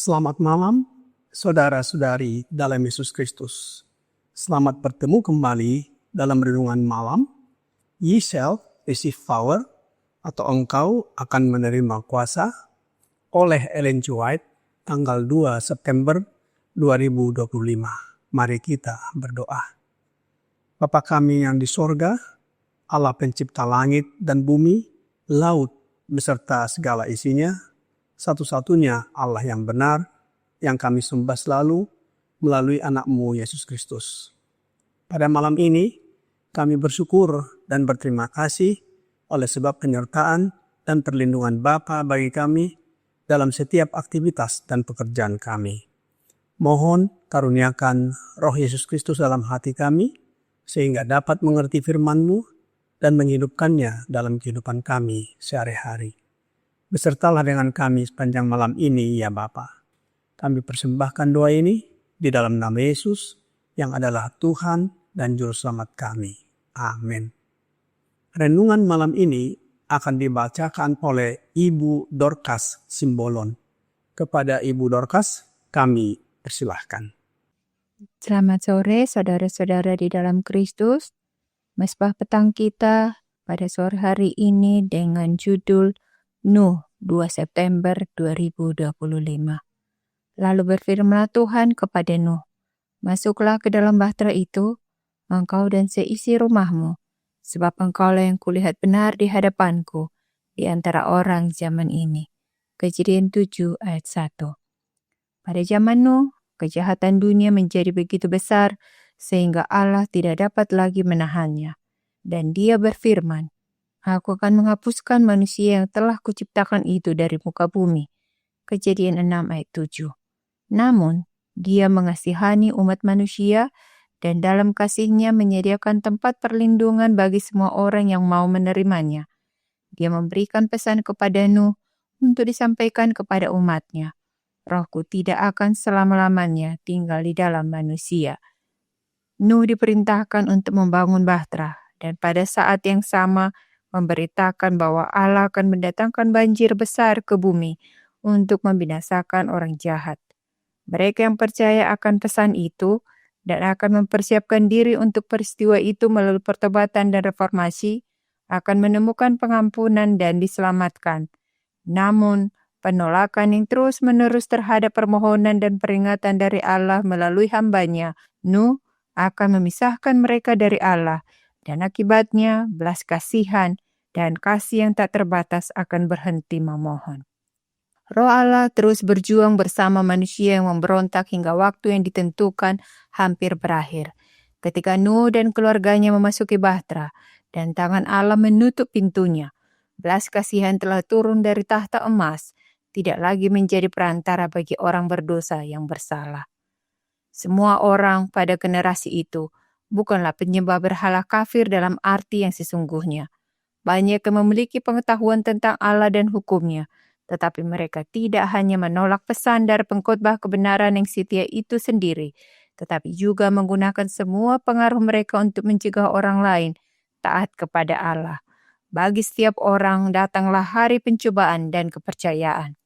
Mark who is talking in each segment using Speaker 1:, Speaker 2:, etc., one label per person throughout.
Speaker 1: Selamat malam, saudara-saudari dalam Yesus Kristus. Selamat bertemu kembali dalam renungan malam. Ye shall receive power, atau engkau akan menerima kuasa, oleh Ellen G. White, tanggal 2 September 2025. Mari kita berdoa. Bapa kami yang di sorga, Allah pencipta langit dan bumi, laut beserta segala isinya, satu-satunya Allah yang benar, yang kami sembah selalu melalui anak-Mu Yesus Kristus. Pada malam ini, kami bersyukur dan berterima kasih oleh sebab penyertaan dan perlindungan Bapa bagi kami dalam setiap aktivitas dan pekerjaan kami. Mohon karuniakan Roh Yesus Kristus dalam hati kami, sehingga dapat mengerti firman-Mu dan menghidupkannya dalam kehidupan kami sehari-hari. Besertalah dengan kami sepanjang malam ini, ya Bapa. Kami persembahkan doa ini di dalam nama Yesus yang adalah Tuhan dan Juru Selamat kami. Amin. Renungan malam ini akan dibacakan oleh Ibu Dorcas Simbolon. Kepada Ibu Dorcas, kami persilahkan.
Speaker 2: Selamat sore saudara-saudara di dalam Kristus. Mesbah petang kita pada sore hari ini dengan judul Nuh 2 September 2025. Lalu berfirmanlah Tuhan kepada Nuh, masuklah ke dalam bahtera itu, engkau dan seisi rumahmu, sebab engkaulah yang kulihat benar di hadapanku di antara orang zaman ini. Kejadian 7 ayat 1. Pada zaman Nuh, kejahatan dunia menjadi begitu besar sehingga Allah tidak dapat lagi menahannya. Dan Dia berfirman, Aku akan menghapuskan manusia yang telah kuciptakan itu dari muka bumi. Kejadian 6 ayat 7. Namun, Dia mengasihani umat manusia dan dalam kasih-Nya menyediakan tempat perlindungan bagi semua orang yang mau menerimanya. Dia memberikan pesan kepada Nuh untuk disampaikan kepada umat-Nya. Rohku tidak akan selama-lamanya tinggal di dalam manusia. Nuh diperintahkan untuk membangun bahtera dan pada saat yang sama memberitakan bahwa Allah akan mendatangkan banjir besar ke bumi untuk membinasakan orang jahat. Mereka yang percaya akan pesan itu dan akan mempersiapkan diri untuk peristiwa itu melalui pertobatan dan reformasi akan menemukan pengampunan dan diselamatkan. Namun, penolakan yang terus-menerus terhadap permohonan dan peringatan dari Allah melalui hamba-Nya, Nuh, akan memisahkan mereka dari Allah, dan akibatnya belas kasihan dan kasih yang tak terbatas akan berhenti memohon. Roh Allah terus berjuang bersama manusia yang memberontak hingga waktu yang ditentukan hampir berakhir. Ketika Nuh dan keluarganya memasuki bahtera dan tangan Allah menutup pintunya, belas kasihan telah turun dari tahta emas, tidak lagi menjadi perantara bagi orang berdosa yang bersalah. Semua orang pada generasi itu bukanlah penyembah berhala kafir dalam arti yang sesungguhnya. Banyak yang memiliki pengetahuan tentang Allah dan hukum-Nya, tetapi mereka tidak hanya menolak pesan dari pengkhotbah kebenaran yang setia itu sendiri, tetapi juga menggunakan semua pengaruh mereka untuk mencegah orang lain taat kepada Allah. Bagi setiap orang datanglah hari pencobaan dan kepercayaan.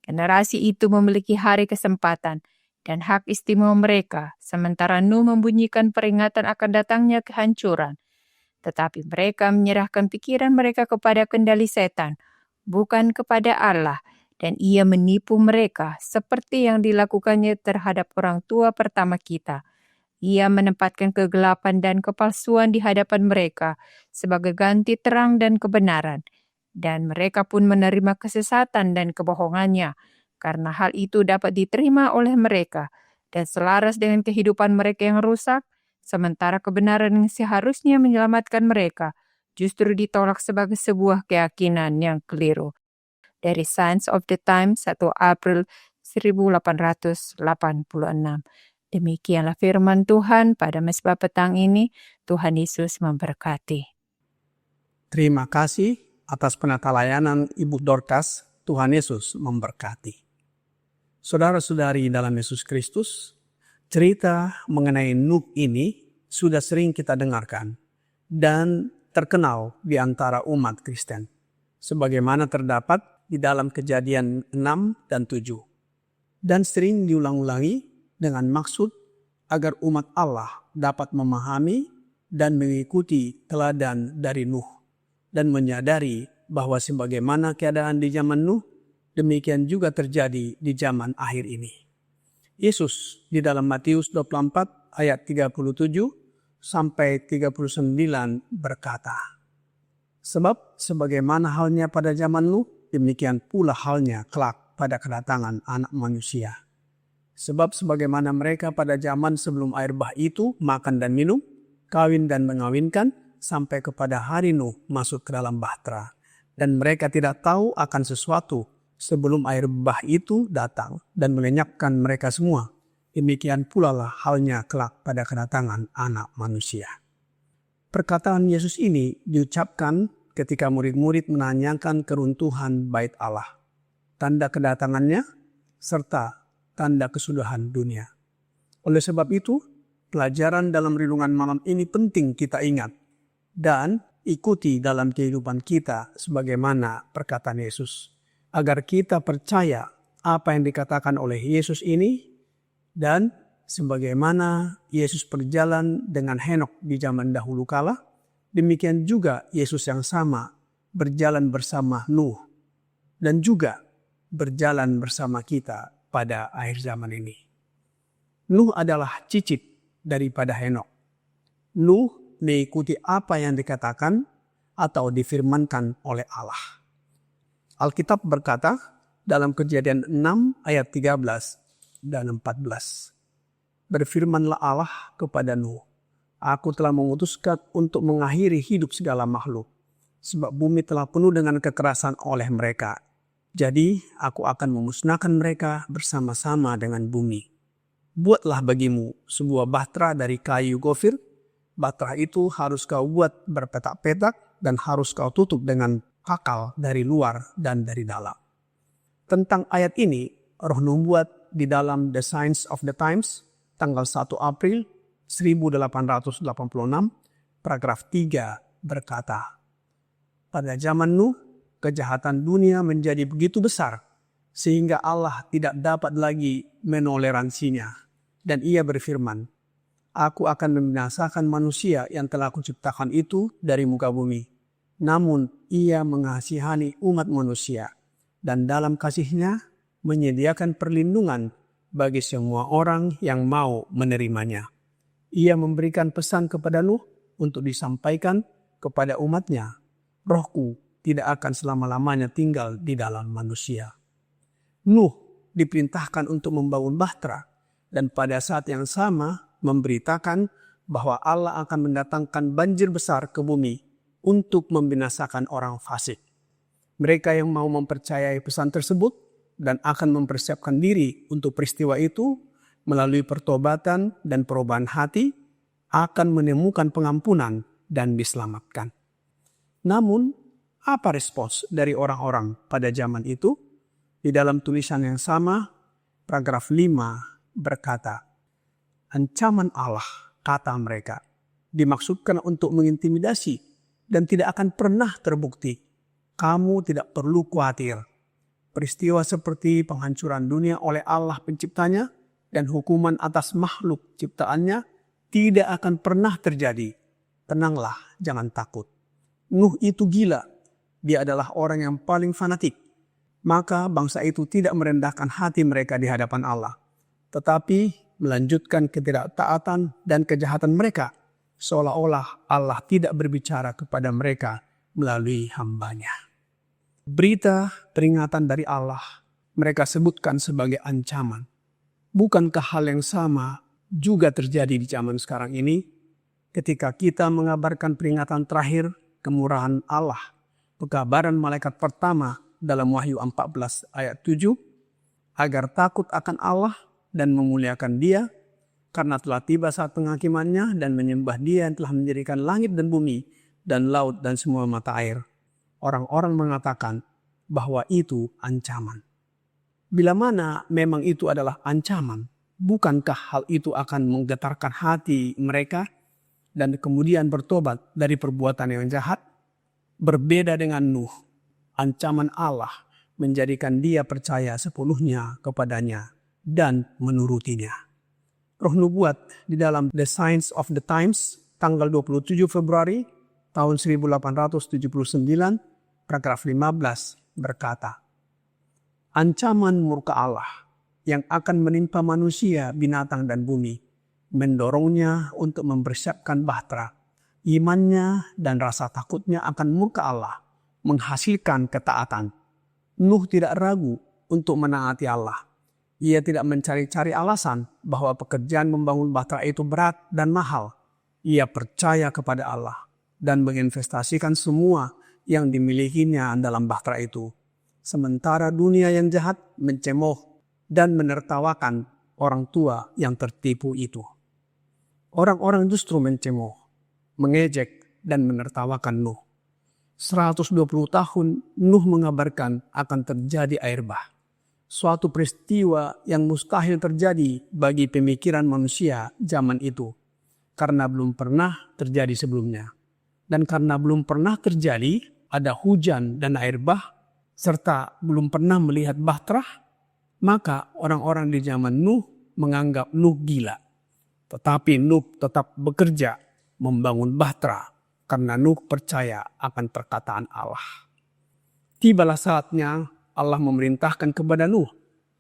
Speaker 2: Generasi itu memiliki hari kesempatan dan hak istimewa mereka, sementara Nuh membunyikan peringatan akan datangnya kehancuran. Tetapi mereka menyerahkan pikiran mereka kepada kendali setan, bukan kepada Allah, dan Ia menipu mereka seperti yang dilakukannya terhadap orang tua pertama kita. Ia menempatkan kegelapan dan kepalsuan di hadapan mereka sebagai ganti terang dan kebenaran. dan mereka pun menerima kesesatan dan kebohongannya, karena hal itu dapat diterima oleh mereka dan selaras dengan kehidupan mereka yang rusak, sementara kebenaran yang seharusnya menyelamatkan mereka justru ditolak sebagai sebuah keyakinan yang keliru. Dari Signs of the Times 1 April 1886. Demikianlah firman Tuhan pada Mesbah Petang ini. Tuhan Yesus memberkati.
Speaker 1: Terima kasih atas penata layanan Ibu Dorcas. Tuhan Yesus memberkati. Saudara-saudari dalam Yesus Kristus, cerita mengenai Nuh ini sudah sering kita dengarkan dan terkenal di antara umat Kristen, sebagaimana terdapat di dalam Kejadian 6 dan 7, dan sering diulang-ulangi dengan maksud agar umat Allah dapat memahami dan mengikuti teladan dari Nuh dan menyadari bahwa sebagaimana keadaan di zaman Nuh, demikian juga terjadi di zaman akhir ini. Yesus di dalam Matius 24 ayat 37 sampai 39 berkata, "Sebab sebagaimana halnya pada zaman Nuh, demikian pula halnya kelak pada kedatangan Anak Manusia. Sebab sebagaimana mereka pada zaman sebelum air bah itu makan dan minum, kawin dan mengawinkan, sampai kepada hari Nuh masuk ke dalam bahtera. Dan mereka tidak tahu akan sesuatu sebelum air bah itu datang dan melenyapkan mereka semua. Demikian pula lah halnya kelak pada kedatangan Anak Manusia." Perkataan Yesus ini diucapkan ketika murid-murid menanyakan keruntuhan bait Allah, tanda kedatangannya, serta tanda kesudahan dunia. Oleh sebab itu, pelajaran dalam renungan malam ini penting kita ingat dan ikuti dalam kehidupan kita sebagaimana perkataan Yesus, agar kita percaya apa yang dikatakan oleh Yesus ini, dan sebagaimana Yesus berjalan dengan Henokh di zaman dahulu kala, demikian juga Yesus yang sama berjalan bersama Nuh dan juga berjalan bersama kita pada akhir zaman ini. Nuh adalah cicit daripada Henokh. Nuh mengikuti apa yang dikatakan atau difirmankan oleh Allah. Alkitab berkata dalam Kejadian 6 ayat 13 dan 14. "Berfirmanlah Allah kepada Nuh, Aku telah mengutuskan untuk mengakhiri hidup segala makhluk, sebab bumi telah penuh dengan kekerasan oleh mereka. Jadi aku akan memusnahkan mereka bersama-sama dengan bumi. Buatlah bagimu sebuah bahtera dari kayu gofir. Bahtera itu harus kau buat berpetak-petak dan harus kau tutup dengan pakal dari luar dan dari dalam." Tentang ayat ini, Roh membuat di dalam The Signs of the Times, tanggal 1 April 1886, paragraf 3 berkata, "Pada zaman Nuh, kejahatan dunia menjadi begitu besar, sehingga Allah tidak dapat lagi menoleransinya. Dan ia berfirman, Aku akan membinasakan manusia yang telah kuciptakan itu dari muka bumi. Namun ia mengasihani umat manusia, dan dalam kasihnya menyediakan perlindungan bagi semua orang yang mau menerimanya. Ia memberikan pesan kepada Nuh untuk disampaikan kepada umatnya, Rohku tidak akan selama-lamanya tinggal di dalam manusia." Nuh diperintahkan untuk membangun bahtera, dan pada saat yang sama memberitakan bahwa Allah akan mendatangkan banjir besar ke bumi untuk membinasakan orang fasik. Mereka yang mau mempercayai pesan tersebut dan akan mempersiapkan diri untuk peristiwa itu melalui pertobatan dan perubahan hati akan menemukan pengampunan dan diselamatkan. Namun, apa respons dari orang-orang pada zaman itu? Di dalam tulisan yang sama, paragraf 5 berkata, "Ancaman Allah," kata mereka, "dimaksudkan untuk mengintimidasi dan tidak akan pernah terbukti. Kamu tidak perlu khawatir. Peristiwa seperti penghancuran dunia oleh Allah penciptanya dan hukuman atas makhluk ciptaannya tidak akan pernah terjadi. Tenanglah, jangan takut. Nuh itu gila. Dia adalah orang yang paling fanatik. Maka bangsa itu tidak merendahkan hati mereka di hadapan Allah, tetapi melanjutkan ketidaktaatan dan kejahatan mereka, seolah-olah Allah tidak berbicara kepada mereka melalui hambanya." Berita peringatan dari Allah mereka sebutkan sebagai ancaman. Bukankah hal yang sama juga terjadi di zaman sekarang ini ketika kita mengabarkan peringatan terakhir kemurahan Allah, pekabaran malaikat pertama dalam Wahyu 14 ayat 7, agar takut akan Allah dan memuliakan Dia karena telah tiba saat penghakimannya dan menyembah Dia yang telah menjadikan langit dan bumi dan laut dan semua mata air. Orang-orang mengatakan bahwa itu ancaman. Bila mana memang itu adalah ancaman, bukankah hal itu akan menggetarkan hati mereka dan kemudian bertobat dari perbuatan yang jahat? Berbeda dengan Nuh, ancaman Allah menjadikan dia percaya sepenuhnya kepadanya dan menurutinya. Roh Nubuat di dalam The Signs of the Times tanggal 27 Februari tahun 1879 paragraf 15 berkata, ancaman murka Allah yang akan menimpa manusia, binatang dan bumi mendorongnya untuk mempersiapkan bahtera. Imannya dan rasa takutnya akan murka Allah menghasilkan ketaatan. Nuh tidak ragu untuk menaati Allah. Ia tidak mencari-cari alasan bahwa pekerjaan membangun bahtera itu berat dan mahal. Ia percaya kepada Allah dan menginvestasikan semua yang dimilikinya dalam bahtera itu. Sementara dunia yang jahat mencemooh dan menertawakan orang tua yang tertipu itu. Orang-orang justru mencemooh, mengejek dan menertawakan Nuh. 120 tahun Nuh mengabarkan akan terjadi air bah. Suatu peristiwa yang mustahil terjadi bagi pemikiran manusia zaman itu. Karena belum pernah terjadi sebelumnya. Dan karena belum pernah terjadi ada hujan dan air bah, serta belum pernah melihat bahtera, maka orang-orang di zaman Nuh menganggap Nuh gila. Tetapi Nuh tetap bekerja membangun bahtera karena Nuh percaya akan perkataan Allah. Tibalah saatnya Allah memerintahkan kepada Nuh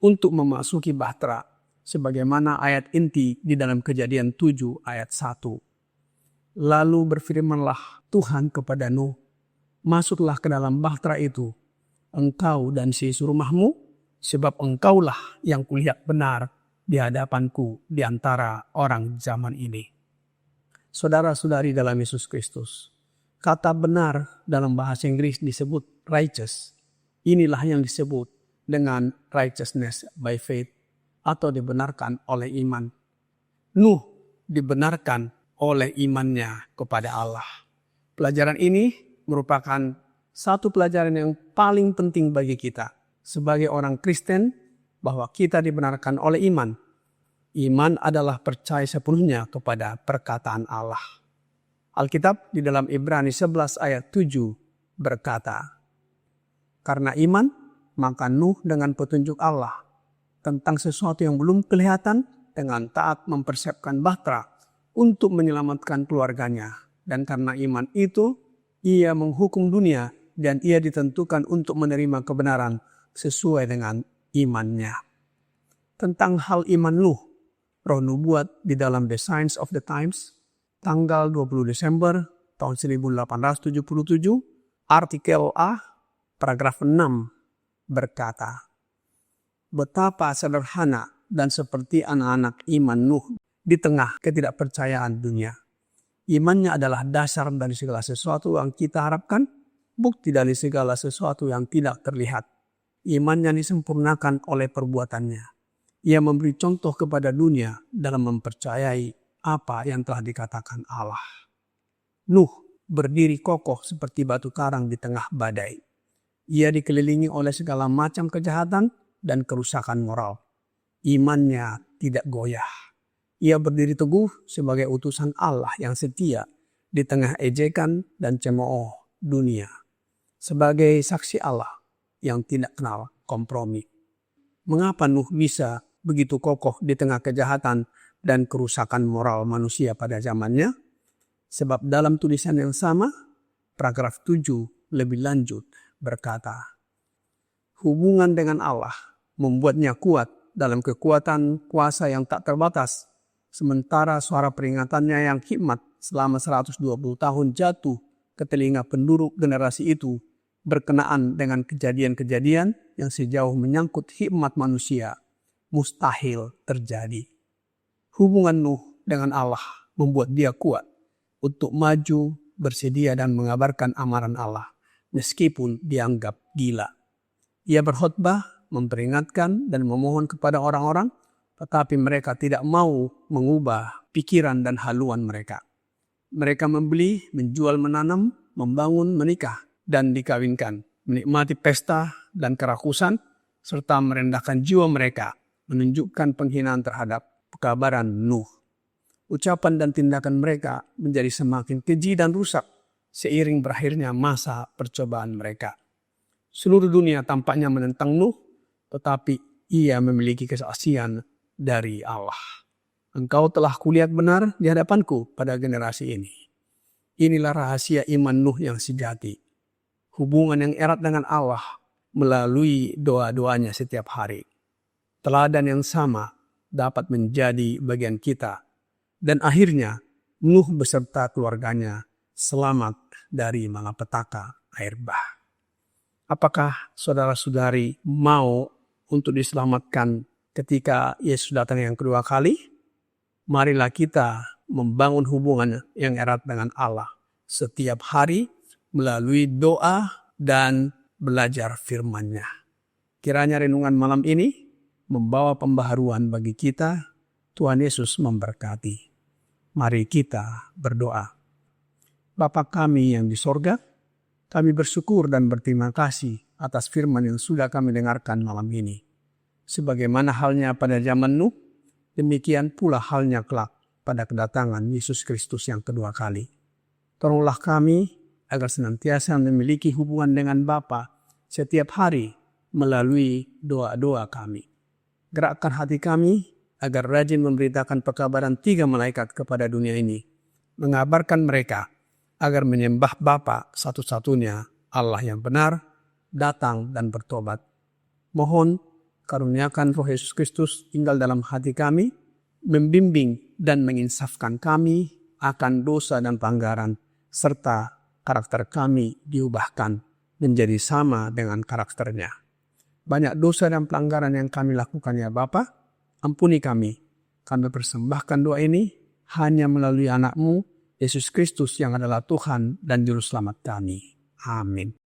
Speaker 1: untuk memasuki bahtera sebagaimana ayat inti di dalam Kejadian 7 ayat 1. Lalu berfirmanlah Tuhan kepada Nuh, masuklah ke dalam bahtera itu, engkau dan seisi rumahmu, sebab engkaulah yang kulihat benar di hadapanku di antara orang zaman ini. Saudara-saudari dalam Yesus Kristus, kata benar dalam bahasa Inggris disebut righteous. Inilah yang disebut dengan righteousness by faith atau dibenarkan oleh iman. Nuh dibenarkan oleh imannya kepada Allah. Pelajaran ini merupakan satu pelajaran yang paling penting bagi kita sebagai orang Kristen, bahwa kita dibenarkan oleh iman. Iman adalah percaya sepenuhnya kepada perkataan Allah. Alkitab di dalam Ibrani 11 ayat 7 berkata, karena iman, maka Nuh dengan petunjuk Allah tentang sesuatu yang belum kelihatan dengan taat mempersiapkan bahtera untuk menyelamatkan keluarganya. Dan karena iman itu, ia menghukum dunia dan ia ditentukan untuk menerima kebenaran sesuai dengan imannya. Tentang hal iman Nuh, Roh Nubuat di dalam The Signs of the Times, tanggal 20 Desember tahun 1877, artikel A, paragraf 6, berkata, betapa sederhana dan seperti anak-anak iman Nuh di tengah ketidakpercayaan dunia. Imannya adalah dasar dari segala sesuatu yang kita harapkan, bukti dari segala sesuatu yang tidak terlihat. Imannya disempurnakan oleh perbuatannya. Ia memberi contoh kepada dunia dalam mempercayai apa yang telah dikatakan Allah. Nuh berdiri kokoh seperti batu karang di tengah badai. Ia dikelilingi oleh segala macam kejahatan dan kerusakan moral. Imannya tidak goyah. Ia berdiri teguh sebagai utusan Allah yang setia di tengah ejekan dan cemooh dunia. Sebagai saksi Allah yang tidak kenal kompromi. Mengapa Nuh bisa begitu kokoh di tengah kejahatan dan kerusakan moral manusia pada zamannya? Sebab dalam tulisan yang sama, paragraf 7 lebih lanjut berkata, hubungan dengan Allah membuatnya kuat dalam kekuatan kuasa yang tak terbatas, sementara suara peringatannya yang hikmat selama 120 tahun jatuh ke telinga penduduk generasi itu berkenaan dengan kejadian-kejadian yang sejauh menyangkut hikmat manusia mustahil terjadi. Hubungan Nuh dengan Allah membuat dia kuat untuk maju, bersedia dan mengabarkan amaran Allah meskipun dianggap gila. Ia berkhotbah, memperingatkan dan memohon kepada orang-orang, tetapi mereka tidak mau mengubah pikiran dan haluan mereka. Mereka membeli, menjual, menanam, membangun, menikah, dan dikawinkan, menikmati pesta dan kerakusan, serta merendahkan jiwa mereka, menunjukkan penghinaan terhadap pekabaran Nuh. Ucapan dan tindakan mereka menjadi semakin keji dan rusak seiring berakhirnya masa percobaan mereka. Seluruh dunia tampaknya menentang Nuh, tetapi ia memiliki kesaksian dari Allah. Engkau telah kulihat benar di hadapanku pada generasi ini. Inilah rahasia iman Nuh yang sejati. Hubungan yang erat dengan Allah melalui doa-doanya setiap hari. Teladan yang sama dapat menjadi bagian kita. Dan akhirnya Nuh beserta keluarganya selamat dari malapetaka air bah. Apakah saudara-saudari mau untuk diselamatkan ketika Yesus datang yang kedua kali? Marilah kita membangun hubungan yang erat dengan Allah setiap hari melalui doa dan belajar firman-Nya. Kiranya renungan malam ini membawa pembaharuan bagi kita. Tuhan Yesus memberkati. Mari kita berdoa. Bapa kami yang di sorga, kami bersyukur dan berterima kasih atas firman yang sudah kami dengarkan malam ini. Sebagaimana halnya pada zaman Nuh, demikian pula halnya kelak pada kedatangan Yesus Kristus yang kedua kali. Tolonglah kami agar senantiasa memiliki hubungan dengan Bapa setiap hari melalui doa-doa kami. Gerakkan hati kami agar rajin memberitakan pekabaran 3 malaikat kepada dunia ini. Mengabarkan mereka agar menyembah Bapa satu-satunya Allah yang benar, datang dan bertobat. Mohon karuniakan Roh Yesus Kristus tinggal dalam hati kami, membimbing dan menginsafkan kami akan dosa dan pelanggaran, serta karakter kami diubahkan menjadi sama dengan karakternya. Banyak dosa dan pelanggaran yang kami lakukan ya Bapa, ampuni kami. Kami persembahkan doa ini hanya melalui anak-Mu, Yesus Kristus yang adalah Tuhan dan Juru Selamat kami. Amin.